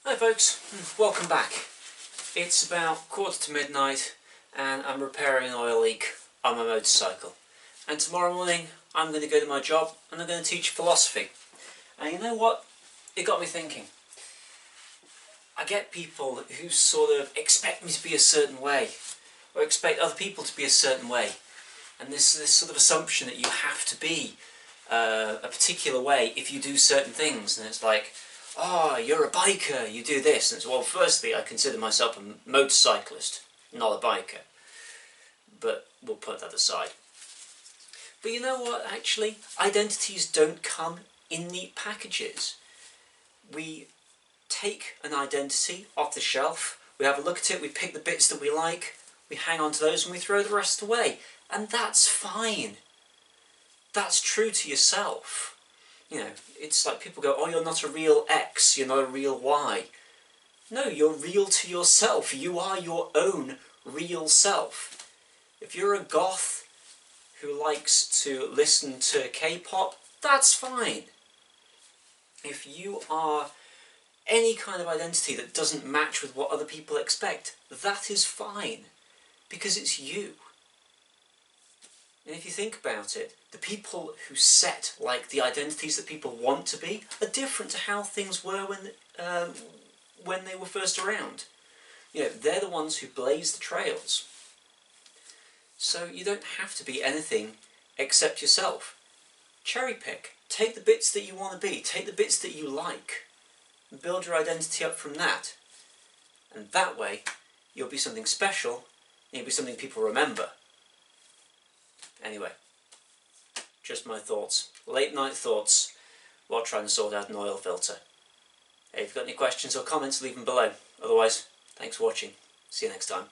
Hi folks, welcome back. It's about 1:45 and I'm repairing an oil leak on my motorcycle. And tomorrow morning I'm going to go to my job and I'm going to teach philosophy. And you know what? It got me thinking. I get people who sort of expect me to be a certain way, or expect other people to be a certain way. And this sort of assumption that you have to be a particular way if you do certain things. And it's like, oh, you're a biker, you do this. And it's, well, firstly, I consider myself a motorcyclist, not a biker. But we'll put that aside. But you know what, actually? Identities don't come in neat packages. We take an identity off the shelf, we have a look at it, we pick the bits that we like, we hang on to those and we throw the rest away. And that's fine. That's true to yourself. You know, it's like people go, oh, you're not a real X, you're not a real Y. No, you're real to yourself. You are your own real self. If you're a goth who likes to listen to K-pop, that's fine. If you are any kind of identity that doesn't match with what other people expect, that is fine, because it's you. And if you think about it, the people who set, like, the identities that people want to be are different to how things were when they were first around. You know, they're the ones who blaze the trails. So you don't have to be anything except yourself. Cherry pick. Take the bits that you want to be. Take the bits that you like. And build your identity up from that. And that way, you'll be something special, and you'll be something people remember. Anyway, just my thoughts. Late night thoughts while trying to sort out an oil filter. Hey, if you've got any questions or comments, leave them below. Otherwise, thanks for watching. See you next time.